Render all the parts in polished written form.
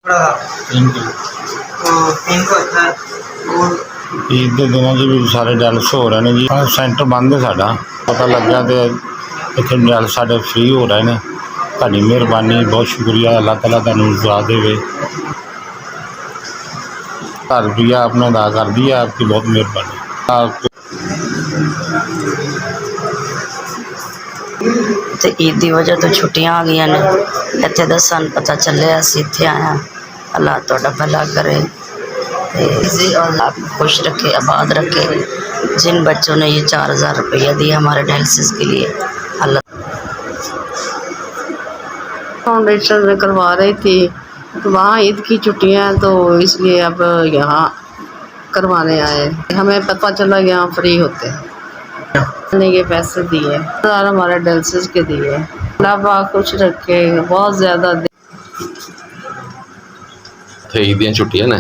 ईद के दिनों भी सारे डायलिसिस हो रहे हैं जी। सेंटर बंद है साडा, पता लग्या तो इतने डायलिसिस साडे फ्री हो रहे हैं। तुहाडी मेहरबानी, बहुत शुक्रिया। अल्लाह ताला तुहानू दुआ देवे। 1000 रुपया आपने अदा कर दिया, आपकी बहुत मेहरबानी। तो ईद की वजह तो छुट्टियां आ गई ने इतने दस सन पता चले अस इतने आया। अल्लाह तुहाडा भला करे और आपको खुश रखे, आबाद रखे। जिन बच्चों ने ये 4000 रुपया दिया हमारे डायलिसिस के लिए, अल्लाह फाउंडेशन में करवा रही थी, तो वहाँ ईद की छुट्टियाँ हैं तो इसलिए अब यहाँ करवाने आए। हमें पता चला यहाँ फ्री होते हैं, ने ये पैसे दिए और हमारे डायलिसिस के दिए। अल्लाह पाक खुश रखे, बहुत ज़्यादा ईद दी छुट्टियां ने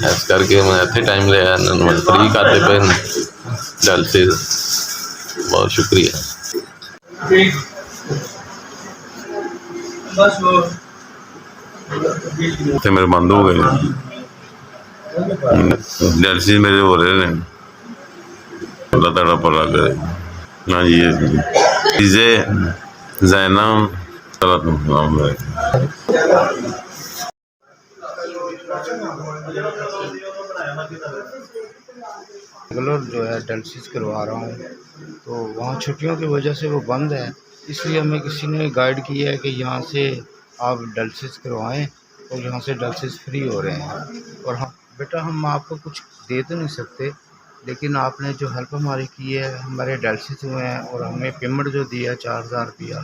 इस करके मैं इतने टाइम लिया, फ्री करते पे डायलिसिस। बहुत शुक्रिया। मेरे बंद हो गए डायलिसिस, मेरे हो रहे हैं। अल्लाह ताला भला करे। हाँ जी, चीज़ें जैनम रेगुलर जो है डायलिसिस करवा रहा हूँ, तो वहाँ छुट्टियों की वजह से वो बंद है। इसलिए हमें किसी ने गाइड किया है कि यहाँ से आप डायलिसिस करवाएं, और यहाँ से डायलिसिस फ्री हो रहे हैं। और हाँ बेटा, हम आपको कुछ दे तो नहीं सकते, लेकिन आपने जो हेल्प हमारी की है, हमारे डायलिसिस हुए हैं और हमें पेमेंट जो दिया है 4000 रुपया,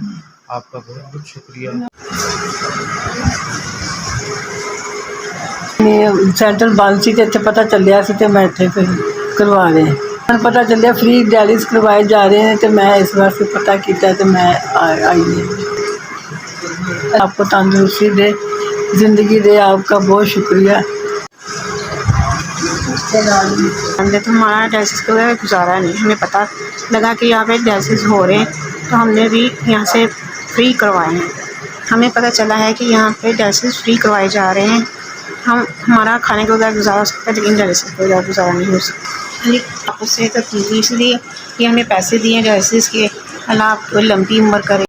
आपका बहुत बहुत शुक्रिया। सेंटर बंद सी, इतने पता चलिया सी तो मैं इतने फिर करवा रहे हैं। पता चलिया फ्री डायलिसिस करवाए जा रहे हैं, तो मैं इस वास्ते पता किया तो मैं आई हूँ। आपको तंदुरुस्ती दे, ज़िंदगी दे, आपका बहुत शुक्रिया। हमने तो हमारा डायलिसिस का गुजारा नहीं, हमें पता लगा कि यहाँ पे डायलिसिस हो रहे हैं तो हमने भी यहाँ से फ्री करवाए हैं। हमें पता चला है कि यहाँ पे डायलिसिस फ्री करवाए जा रहे हैं। हमारा खाने का गुजारा हो सकता है, लेकिन डायलिसिस का गुजारा नहीं हो सकता। आपसे तो इसलिए कि हमें पैसे दिए डायलिसिस के। अल्लाह आपको लंबी उम्र करे।